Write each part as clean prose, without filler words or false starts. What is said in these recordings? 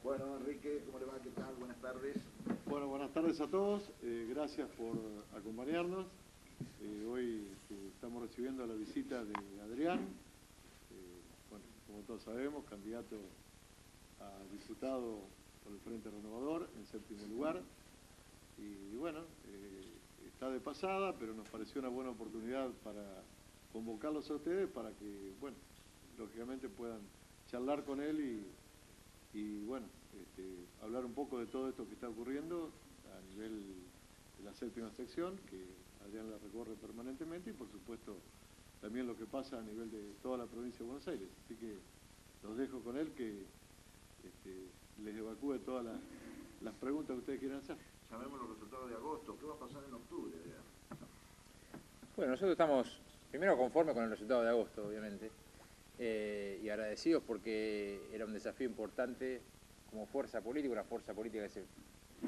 Bueno, Enrique, ¿cómo le va? ¿Qué tal? Buenas tardes. Bueno, buenas tardes a todos. Gracias por acompañarnos. Hoy estamos recibiendo la visita de Adrián, bueno, como todos sabemos, candidato a diputado por el Frente Renovador en séptimo lugar. Y bueno, está de pasada, pero nos pareció una buena oportunidad para convocarlos a ustedes para que, bueno, lógicamente puedan charlar con él y bueno, hablar un poco de todo esto que está ocurriendo a nivel de la séptima sección, que Adrián la recorre permanentemente, y por supuesto también lo que pasa a nivel de toda la provincia de Buenos Aires. Así que los dejo con él, que les evacúe todas las preguntas que ustedes quieran hacer. Sabemos los resultados de agosto. ¿Qué va a pasar en octubre, Adrián? Bueno, nosotros estamos primero conformes con el resultado de agosto, obviamente, y agradecidos porque era un desafío importante como fuerza política, una fuerza política que se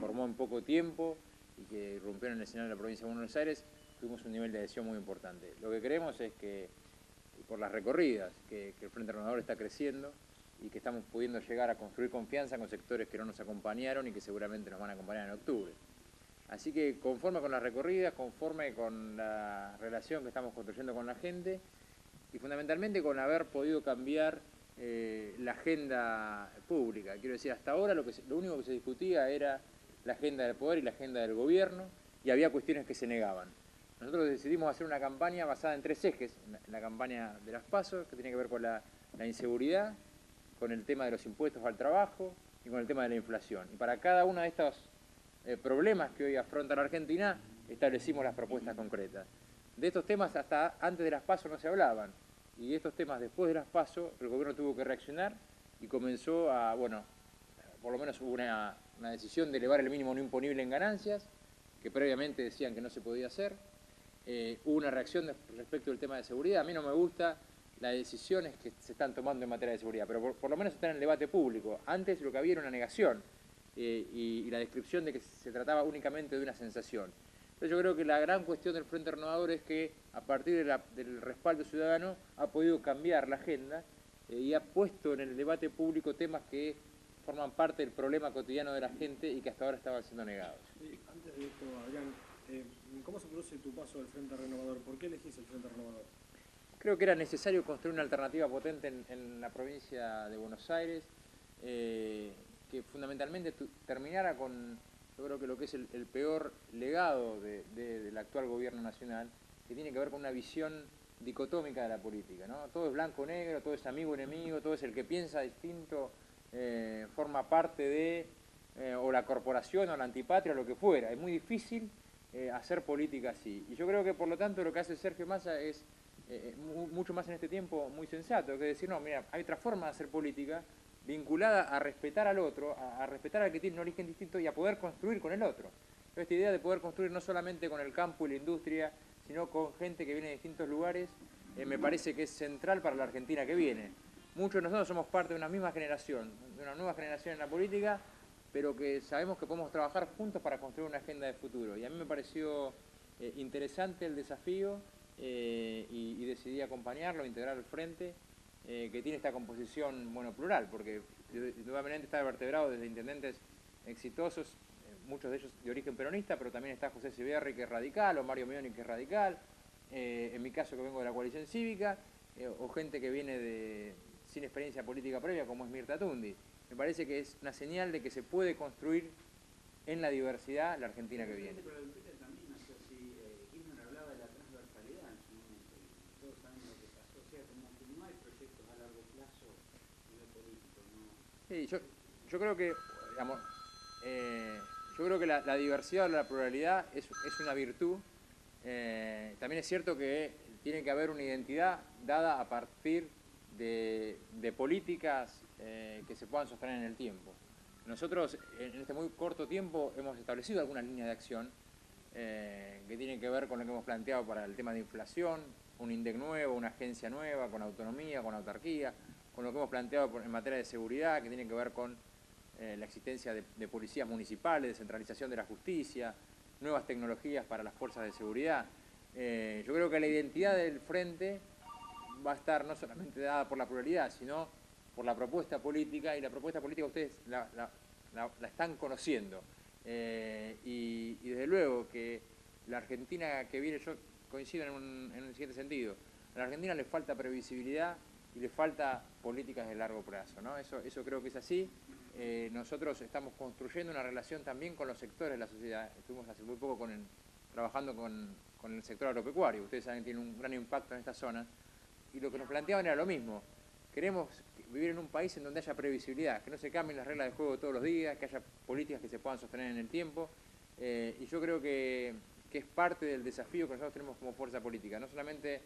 formó en poco tiempo y que irrumpió en el escenario de la provincia de Buenos Aires. Tuvimos un nivel de adhesión muy importante. Lo que creemos es que, por las recorridas, que el Frente Renovador está creciendo y que estamos pudiendo llegar a construir confianza con sectores que no nos acompañaron y que seguramente nos van a acompañar en octubre. Así que conforme con las recorridas, conforme con la relación que estamos construyendo con la gente y fundamentalmente con haber podido cambiar la agenda pública. Quiero decir, hasta ahora lo único que se discutía era la agenda del poder y la agenda del gobierno, y había cuestiones que se negaban. Nosotros decidimos hacer una campaña basada en tres ejes: la campaña de las PASO, que tiene que ver con la inseguridad, con el tema de los impuestos al trabajo y con el tema de la inflación. Y para cada uno de estos problemas que hoy afronta la Argentina, establecimos las propuestas concretas. De estos temas hasta antes de las PASO no se hablaban, y estos temas después de las PASO el gobierno tuvo que reaccionar y comenzó a, bueno, por lo menos hubo una decisión de elevar el mínimo no imponible en ganancias, que previamente decían que no se podía hacer. Hubo una reacción respecto del tema de seguridad. A mí no me gusta las decisiones que se están tomando en materia de seguridad, pero por lo menos están en el debate público. Antes lo que había era una negación y la descripción de que se trataba únicamente de una sensación. Entonces yo creo que la gran cuestión del Frente Renovador es que a partir del respaldo ciudadano ha podido cambiar la agenda y ha puesto en el debate público temas que forman parte del problema cotidiano de la gente y que hasta ahora estaban siendo negados. Antes de esto, Adrián, ¿cómo se produce tu paso al Frente Renovador? ¿Por qué elegís el Frente Renovador? Creo que era necesario construir una alternativa potente en la provincia de Buenos Aires, que fundamentalmente terminara con, yo creo que lo que es el peor legado del actual gobierno nacional, que tiene que ver con una visión dicotómica de la política, ¿no? Todo es blanco o negro, todo es amigo o enemigo, todo es el que piensa distinto, forma parte de o la corporación o la antipatria o lo que fuera. Es muy difícil hacer política así. Y yo creo que por lo tanto lo que hace Sergio Massa es mucho más en este tiempo muy sensato, que es decir, no, mira, hay otra forma de hacer política vinculada a respetar al otro, a respetar al que tiene un origen distinto y a poder construir con el otro. Pero esta idea de poder construir no solamente con el campo y la industria, sino con gente que viene de distintos lugares, me parece que es central para la Argentina que viene. Muchos de nosotros somos parte de una misma generación, de una nueva generación en la política, pero que sabemos que podemos trabajar juntos para construir una agenda de futuro. Y a mí me pareció interesante el desafío y decidí acompañarlo, integrar al frente, que tiene esta composición, bueno, plural, porque nuevamente está vertebrado desde intendentes exitosos, muchos de ellos de origen peronista, pero también está José Ciberri, que es radical, o Mario Mioni, que es radical, en mi caso que vengo de la coalición cívica, o gente que viene sin experiencia política previa, como es Mirta Tundi. Me parece que es una señal de que se puede construir en la diversidad la Argentina que viene. Pero el Twitter también nació así. Kirchner hablaba de la transversalidad en su momento, y todos saben lo que pasó. O sea, como que no hay proyectos a largo plazo a nivel político, ¿no? Sí, yo creo que, digamos, yo creo que la diversidad o la pluralidad es una virtud. También es cierto que tiene que haber una identidad dada a partir de políticas que se puedan sostener en el tiempo. Nosotros en este muy corto tiempo hemos establecido algunas líneas de acción que tienen que ver con lo que hemos planteado para el tema de inflación, un INDEC nuevo, una agencia nueva, con autonomía, con autarquía, con lo que hemos planteado en materia de seguridad, que tiene que ver con la existencia de policías municipales, descentralización de la justicia, nuevas tecnologías para las fuerzas de seguridad. Yo creo que la identidad del frente va a estar no solamente dada por la pluralidad, sino por la propuesta política, y la propuesta política ustedes la están conociendo. Y desde luego que la Argentina que viene, yo coincido en el siguiente sentido, a la Argentina le falta previsibilidad y le falta políticas de largo plazo, ¿no? Eso creo que es así. Nosotros estamos construyendo una relación también con los sectores de la sociedad. Estuvimos hace muy poco trabajando con el sector agropecuario. Ustedes saben que tiene un gran impacto en esta zona. Y lo que nos planteaban era lo mismo. Queremos vivir en un país en donde haya previsibilidad, que no se cambien las reglas de juego todos los días, que haya políticas que se puedan sostener en el tiempo. Y yo creo que es parte del desafío que nosotros tenemos como fuerza política. No solamente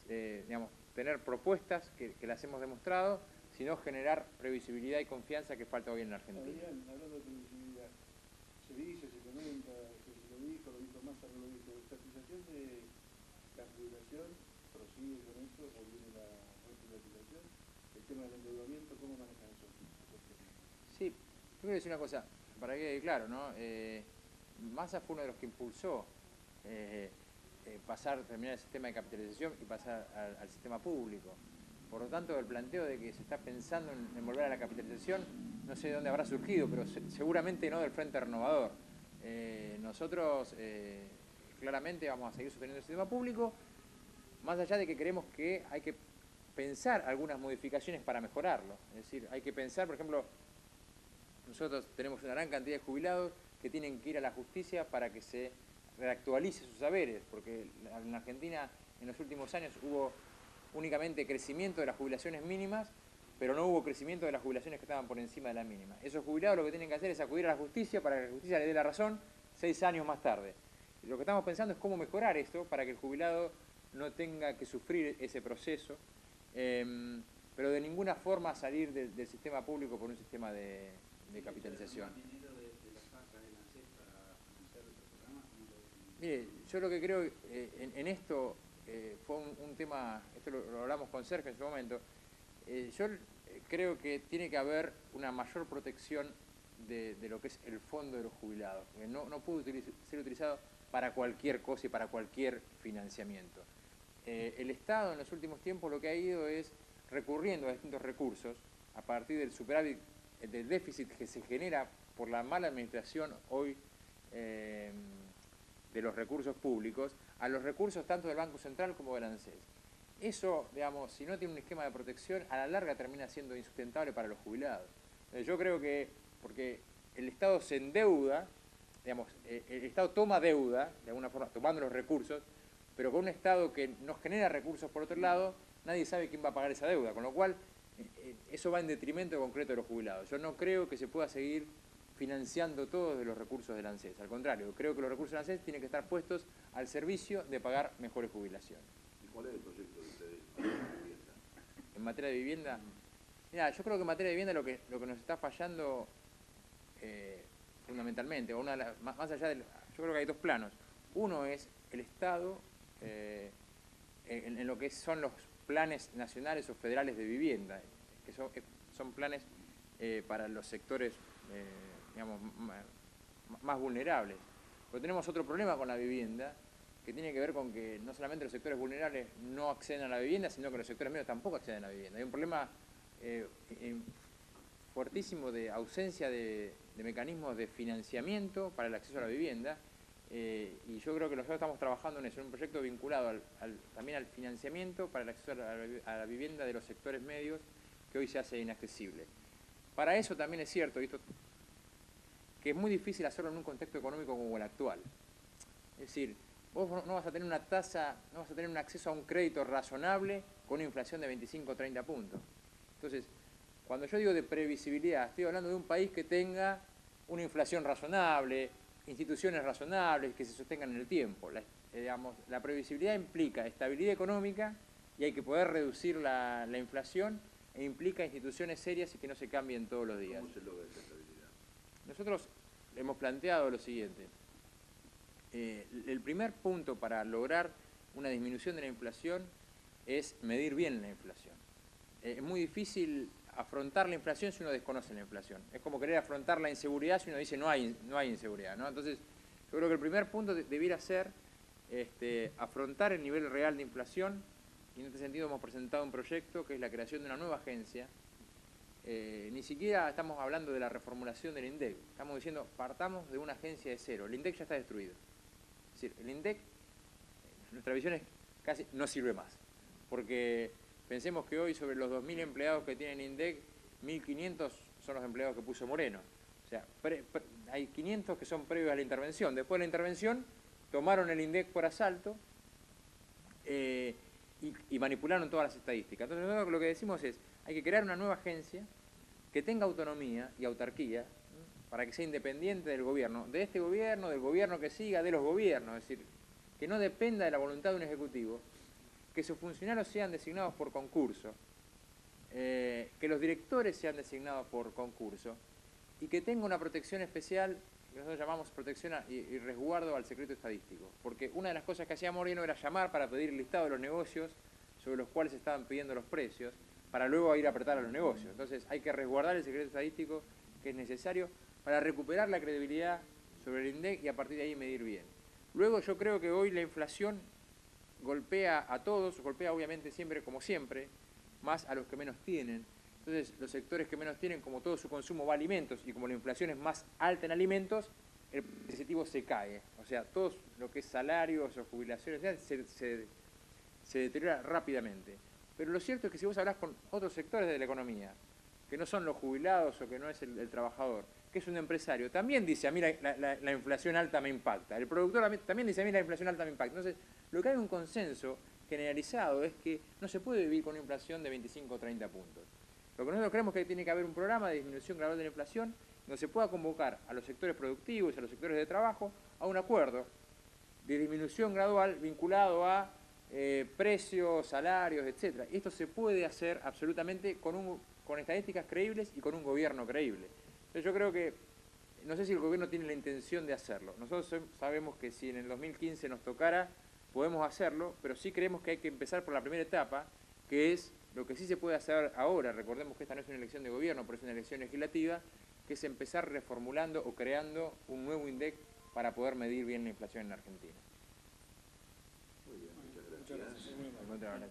digamos, tener propuestas que las hemos demostrado, sino generar previsibilidad y confianza que falta hoy en la Argentina. Adrián, hablando de previsibilidad, se dice, se comenta, que se lo dijo Massa, no lo dijo, estatización de la jubilación, prosigue con eso, o viene la privatización, el tema del endeudamiento, ¿cómo manejan eso? Sí, yo quiero decir una cosa, para que quede claro, ¿no? Massa fue uno de los que impulsó terminar el sistema de capitalización y pasar al sistema público. Por lo tanto, el planteo de que se está pensando en volver a la capitalización, no sé de dónde habrá surgido, pero seguramente no del Frente Renovador. Nosotros claramente vamos a seguir sosteniendo el sistema público, más allá de que creemos que hay que pensar algunas modificaciones para mejorarlo. Es decir, hay que pensar, por ejemplo, nosotros tenemos una gran cantidad de jubilados que tienen que ir a la justicia para que se reactualice sus saberes, porque en Argentina en los últimos años hubo únicamente crecimiento de las jubilaciones mínimas, pero no hubo crecimiento de las jubilaciones que estaban por encima de la mínima. Esos jubilados lo que tienen que hacer es acudir a la justicia para que la justicia le dé la razón 6 años más tarde. Y lo que estamos pensando es cómo mejorar esto para que el jubilado no tenga que sufrir ese proceso, pero de ninguna forma salir del sistema público por un sistema de capitalización. Mire, yo lo que creo en esto fue un tema, esto lo hablamos con Sergio en su momento, yo creo que tiene que haber una mayor protección de lo que es el fondo de los jubilados, que no puede ser utilizado para cualquier cosa y para cualquier financiamiento. El Estado en los últimos tiempos lo que ha ido es recurriendo a distintos recursos a partir del superávit, del déficit que se genera por la mala administración hoy de los recursos públicos, a los recursos tanto del Banco Central como del ANSES. Eso, digamos, si no tiene un esquema de protección, a la larga termina siendo insustentable para los jubilados. Yo creo que, porque el Estado se endeuda, digamos, el Estado toma deuda, de alguna forma, tomando los recursos, pero con un Estado que no genera recursos por otro lado, nadie sabe quién va a pagar esa deuda, con lo cual eso va en detrimento concreto de los jubilados. Yo no creo que se pueda seguir financiando todo de los recursos del ANSES. Al contrario, creo que los recursos del ANSES tienen que estar puestos al servicio de pagar mejores jubilaciones. ¿Y cuál es el proyecto de ustedes en materia de vivienda? En materia de vivienda, mira, yo creo que en materia de vivienda lo que nos está fallando fundamentalmente, más allá de, yo creo que hay dos planos. Uno es el Estado en lo que son los planes nacionales o federales de vivienda, que son planes para los sectores digamos, más vulnerables. Pero tenemos otro problema con la vivienda, que tiene que ver con que no solamente los sectores vulnerables no acceden a la vivienda, sino que los sectores medios tampoco acceden a la vivienda. Hay un problema fuertísimo de ausencia de mecanismos de financiamiento para el acceso a la vivienda, y yo creo que nosotros estamos trabajando en eso, en un proyecto vinculado también al financiamiento para el acceso a la vivienda de los sectores medios, que hoy se hace inaccesible. Para eso también es cierto, que es muy difícil hacerlo en un contexto económico como el actual. Es decir, vos no vas a tener una tasa, no vas a tener un acceso a un crédito razonable con una inflación de 25 o 30 puntos. Entonces, cuando yo digo de previsibilidad, estoy hablando de un país que tenga una inflación razonable, instituciones razonables que se sostengan en el tiempo. La previsibilidad implica estabilidad económica y hay que poder reducir la inflación, e implica instituciones serias y que no se cambien todos los días. ¿Cómo se logra esa estabilidad? Nosotros hemos planteado lo siguiente. El primer punto para lograr una disminución de la inflación es medir bien la inflación. Es muy difícil afrontar la inflación si uno desconoce la inflación. Es como querer afrontar la inseguridad si uno dice no hay inseguridad, ¿no? Entonces, yo creo que el primer punto debiera ser afrontar el nivel real de inflación, y en este sentido hemos presentado un proyecto que es la creación de una nueva agencia ni siquiera estamos hablando de la reformulación del INDEC. Estamos diciendo, partamos de una agencia de cero. El INDEC ya está destruido. Es decir, el INDEC, nuestra visión es casi no sirve más. Porque pensemos que hoy sobre los 2.000 empleados que tiene el INDEC, 1.500 son los empleados que puso Moreno. O sea, hay 500 que son previos a la intervención. Después de la intervención, tomaron el INDEC por asalto y manipularon todas las estadísticas. Entonces nosotros lo que decimos es, hay que crear una nueva agencia que tenga autonomía y autarquía, ¿no?, para que sea independiente del gobierno, de este gobierno, del gobierno que siga, de los gobiernos. Es decir, que no dependa de la voluntad de un ejecutivo, que sus funcionarios sean designados por concurso, que los directores sean designados por concurso y que tenga una protección especial que nosotros llamamos protección y resguardo al secreto estadístico. Porque una de las cosas que hacía Moreno era llamar para pedir el listado de los negocios sobre los cuales se estaban pidiendo los precios, para luego ir a apretar a los negocios. Entonces hay que resguardar el secreto estadístico que es necesario para recuperar la credibilidad sobre el INDEC y a partir de ahí medir bien. Luego yo creo que hoy la inflación golpea a todos, golpea obviamente siempre como siempre, más a los que menos tienen. Entonces los sectores que menos tienen, como todo su consumo va a alimentos y como la inflación es más alta en alimentos, el poder adquisitivo se cae. O sea, todo lo que es salarios o jubilaciones se deteriora rápidamente. Pero lo cierto es que si vos hablás con otros sectores de la economía, que no son los jubilados o que no es el trabajador, que es un empresario, también dice, a mí la inflación alta me impacta. El productor también dice, a mí la inflación alta me impacta. Entonces, lo que hay un consenso generalizado es que no se puede vivir con una inflación de 25 o 30 puntos. Lo que nosotros creemos que tiene que haber un programa de disminución gradual de la inflación donde se pueda convocar a los sectores productivos y a los sectores de trabajo a un acuerdo de disminución gradual vinculado a precios, salarios, etc. Esto se puede hacer absolutamente con estadísticas creíbles y con un gobierno creíble. Entonces yo creo que, no sé si el gobierno tiene la intención de hacerlo. Nosotros sabemos que si en el 2015 nos tocara, podemos hacerlo, pero sí creemos que hay que empezar por la primera etapa, que es lo que sí se puede hacer ahora. Recordemos que esta no es una elección de gobierno, pero es una elección legislativa, que es empezar reformulando o creando un nuevo INDEC para poder medir bien la inflación en Argentina. Muy bien, muchas Muchas gracias. gracias. Encuentra-